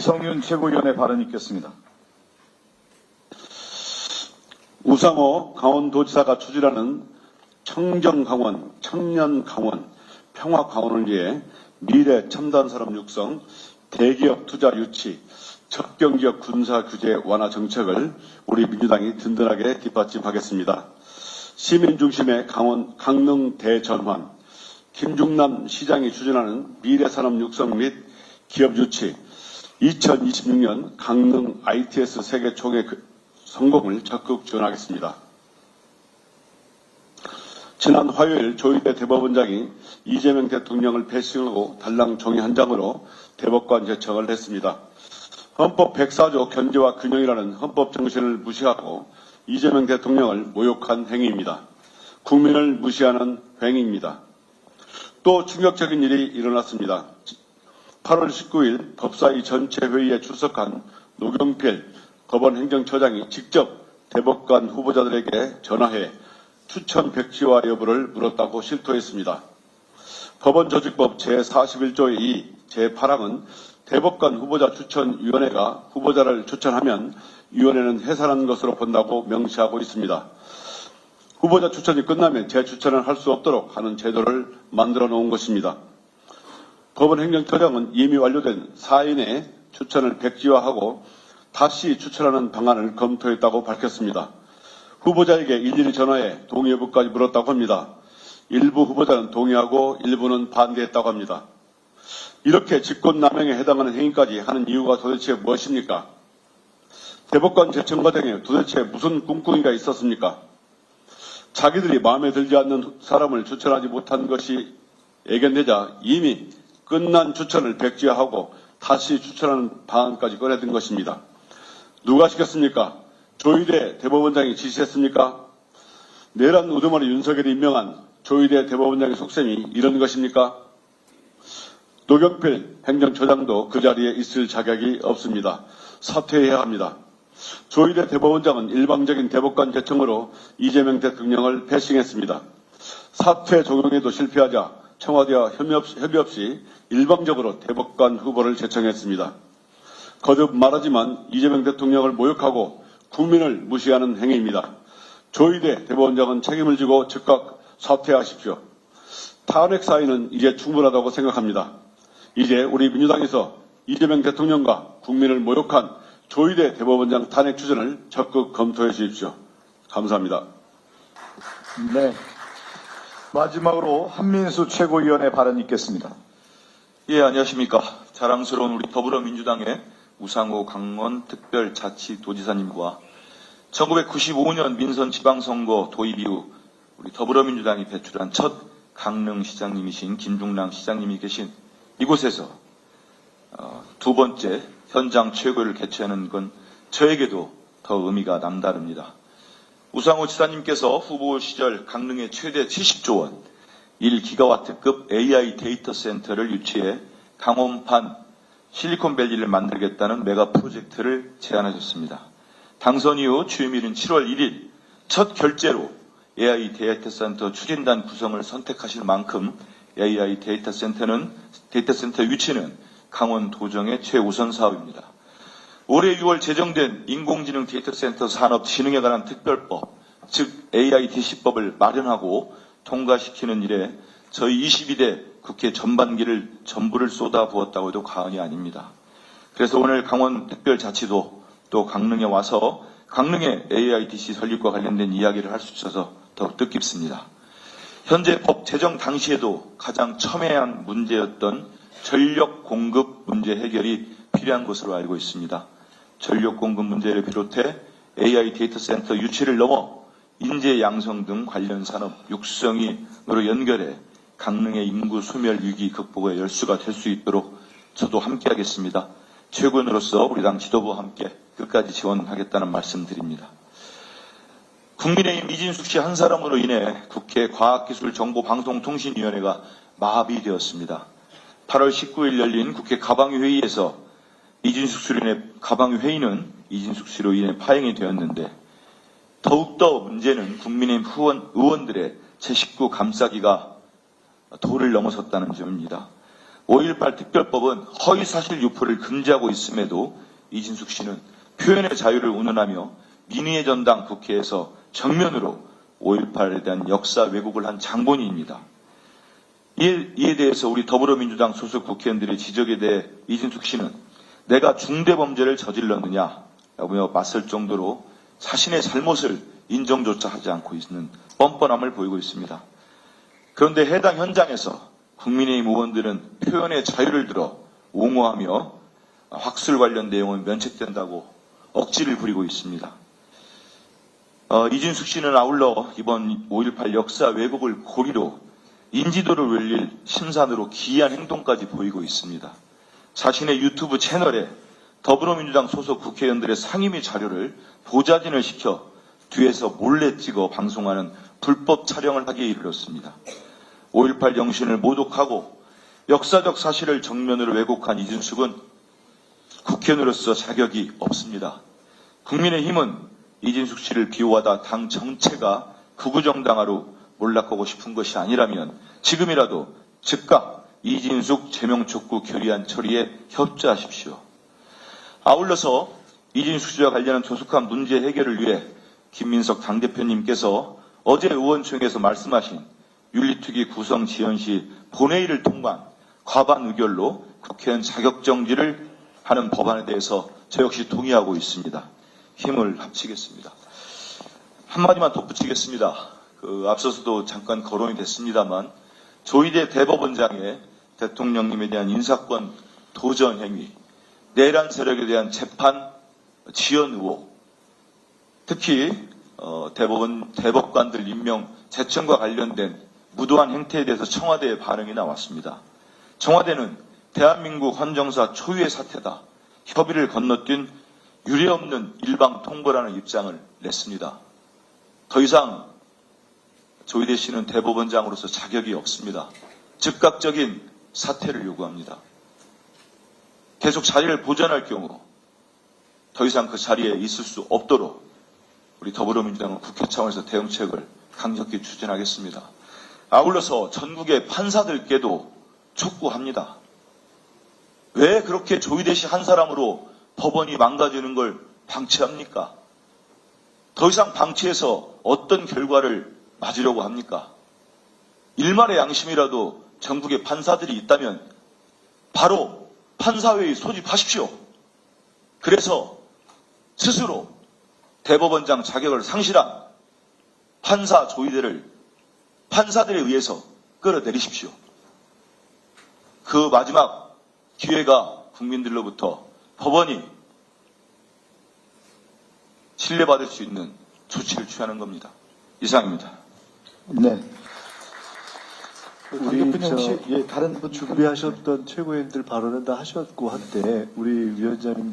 성윤 최고위원의 발언이 있겠습니다. 우상호 강원도지사가 추진하는 청정강원, 청년강원, 평화강원을 위해 미래 첨단산업 육성, 대기업 투자 유치, 적경지역 군사 규제 완화 정책을 우리 민주당이 든든하게 뒷받침하겠습니다. 시민 중심의 강릉 대전환, 김중남 시장이 추진하는 미래산업 육성 및 기업 유치, 2026년 강릉 ITS 세계 총회 성공을 적극 지원하겠습니다. 지난 화요일 조희대 대법원장이 이재명 대통령을 배신하고 달랑 종이 한 장으로 대법관 제청을 했습니다. 헌법 104조 견제와 균형이라는 헌법 정신을 무시하고 이재명 대통령을 모욕한 행위입니다. 국민을 무시하는 행위입니다. 또 충격적인 일이 일어났습니다. 8월 19일 법사위 전체 회의에 출석한 노경필 법원행정처장이 직접 대법관 후보자들에게 전화해 추천 백지화 여부를 물었다고 실토했습니다. 법원조직법 제41조의 2, 제8항은 대법관 후보자 추천위원회가 후보자를 추천하면 위원회는 해산한 것으로 본다고 명시하고 있습니다. 후보자 추천이 끝나면 재추천을 할 수 없도록 하는 제도를 만들어 놓은 것입니다. 법원행정처장은 이미 완료된 4인의 추천을 백지화하고 다시 추천하는 방안을 검토했다고 밝혔습니다. 후보자에게 일일이 전화해 동의 여부까지 물었다고 합니다. 일부 후보자는 동의하고 일부는 반대했다고 합니다. 이렇게 직권남용에 해당하는 행위까지 하는 이유가 도대체 무엇입니까? 대법관 제청 과정에 도대체 무슨 꿍꿍이가 있었습니까? 자기들이 마음에 들지 않는 사람을 추천하지 못한 것이 예견되자 이미 끝난 추천을 백지화하고 다시 추천하는 방안까지 꺼내든 것입니다. 누가 시켰습니까? 조희대 대법원장이 지시했습니까? 내란 우두머리 윤석열이 임명한 조희대 대법원장의 속셈이 이런 것입니까? 노경필 행정처장도 그 자리에 있을 자격이 없습니다. 사퇴해야 합니다. 조희대 대법원장은 일방적인 대법관 제청으로 이재명 대통령을 배신했습니다. 사퇴 적용에도 실패하자 청와대와 협의 없이 일방적으로 대법관 후보를 제청했습니다. 거듭 말하지만 이재명 대통령을 모욕하고 국민을 무시하는 행위입니다. 조희대 대법원장은 책임을 지고 즉각 사퇴하십시오. 탄핵 사유는 이제 충분하다고 생각합니다. 이제 우리 민주당에서 이재명 대통령과 국민을 모욕한 조희대 대법원장 탄핵 추진을 적극 검토해 주십시오. 감사합니다. 네. 마지막으로 한민수 최고위원의 발언이 있겠습니다. 예, 안녕하십니까. 자랑스러운 우리 더불어민주당의 우상호 강원특별자치도지사님과 1995년 민선지방선거 도입 이후 우리 더불어민주당이 배출한 첫 강릉시장님이신 김중남 시장님이 계신 이곳에서 두 번째 현장 최고를 개최하는 건 저에게도 더 의미가 남다릅니다. 우상호 지사님께서 후보 시절 강릉의 최대 70조 원 1기가와트급 AI 데이터 센터를 유치해 강원판 실리콘밸리를 만들겠다는 메가 프로젝트를 제안하셨습니다. 당선 이후 취임일인 7월 1일 첫 결재로 AI 데이터 센터 추진단 구성을 선택하실 만큼 AI 데이터 센터 유치는 강원 도정의 최우선 사업입니다. 올해 6월 제정된 인공지능 데이터 센터 산업 진흥에 관한 특별법, 즉 AIDC법을 마련하고 통과시키는 일에 저희 22대 국회 전반기를 전부를 쏟아부었다고 해도 과언이 아닙니다. 그래서 오늘 강원특별자치도 또 강릉에 와서 강릉의 AIDC 설립과 관련된 이야기를 할 수 있어서 더욱 뜻깊습니다. 현재 법 제정 당시에도 가장 첨예한 문제였던 전력 공급 문제 해결이 필요한 것으로 알고 있습니다. 전력 공급 문제를 비롯해 AI 데이터 센터 유치를 넘어 인재 양성 등 관련 산업 육성으로 연결해 강릉의 인구 소멸 위기 극복의 열수가 될 수 있도록 저도 함께하겠습니다. 최고위원으로서 우리 당 지도부와 함께 끝까지 지원하겠다는 말씀드립니다. 국민의힘 이진숙 씨 한 사람으로 인해 국회 과학기술정보방송통신위원회가 마비되었습니다. 8월 19일 열린 국회 가방위 회의에서 가방위 회의는 이진숙 씨로 인해 파행이 되었는데 더욱더 문제는 국민의힘 의원들의 제19 감싸기가 도를 넘어섰다는 점입니다. 5.18 특별법은 허위사실 유포를 금지하고 있음에도 이진숙 씨는 표현의 자유를 운운하며 민의의 전당 국회에서 정면으로 5.18에 대한 역사 왜곡을 한 장본인입니다. 이에 대해서 우리 더불어민주당 소속 국회의원들의 지적에 대해 이진숙 씨는 내가 중대범죄를 저질렀느냐라고 맞설 정도로 자신의 잘못을 인정조차 하지 않고 있는 뻔뻔함을 보이고 있습니다. 그런데 해당 현장에서 국민의힘 의원들은 표현의 자유를 들어 옹호하며 학술 관련 내용은 면책된다고 억지를 부리고 있습니다. 이진숙 씨는 아울러 이번 5.18 역사 왜곡을 고리로 인지도를 올릴 심산으로 기이한 행동까지 보이고 있습니다. 자신의 유튜브 채널에 더불어민주당 소속 국회의원들의 상임위 자료를 보좌진을 시켜 뒤에서 몰래 찍어 방송하는 불법 촬영을 하기에 이르렀습니다. 5.18 정신을 모독하고 역사적 사실을 정면으로 왜곡한 이진숙은 국회의원으로서 자격이 없습니다. 국민의힘은 이진숙 씨를 비호하다 당 정체가 극우정당화로 몰락하고 싶은 것이 아니라면 지금이라도 즉각 이진숙 제명 촉구 결의안 처리에 협조하십시오. 아울러서 이진숙 씨와 관련한 조속한 문제 해결을 위해 김민석 당대표님께서 어제 의원총회에서 말씀하신 윤리특위 구성 지연 시 본회의를 통과한 과반 의결로 국회의원 자격정지를 하는 법안에 대해서 저 역시 동의하고 있습니다. 힘을 합치겠습니다. 한마디만 덧붙이겠습니다. 앞서서도 잠깐 거론이 됐습니다만 조희대 대법원장의 대통령님에 대한 인사권 도전 행위, 내란 세력에 대한 재판 지연 의혹, 특히 대법관들 임명 재청과 관련된 무도한 행태에 대해서 청와대의 반응이 나왔습니다. 청와대는 대한민국 헌정사 초유의 사태다. 협의를 건너뛴 유례없는 일방 통보라는 입장을 냈습니다. 더 이상 조희대 씨는 대법원장으로서 자격이 없습니다. 즉각적인 사퇴를 요구합니다. 계속 자리를 보존할 경우 더 이상 그 자리에 있을 수 없도록 우리 더불어민주당은 국회 차원에서 대응책을 강력히 추진하겠습니다. 아울러서 전국의 판사들께도 촉구합니다. 왜 그렇게 조희대 씨 한 사람으로 법원이 망가지는 걸 방치합니까? 더 이상 방치해서 어떤 결과를 맞으려고 합니까? 일말의 양심이라도 전국에 판사들이 있다면 바로 판사회의 소집하십시오. 그래서 스스로 대법원장 자격을 상실한 판사 조희대를 판사들에 의해서 끌어내리십시오. 그 마지막 기회가 국민들로부터 법원이 신뢰받을 수 있는 조치를 취하는 겁니다. 이상입니다. 네. 우리 당대표님 혹시 다른 준비하셨던 최고위원들 발언은 다 하셨고 한데 우리 위원장님들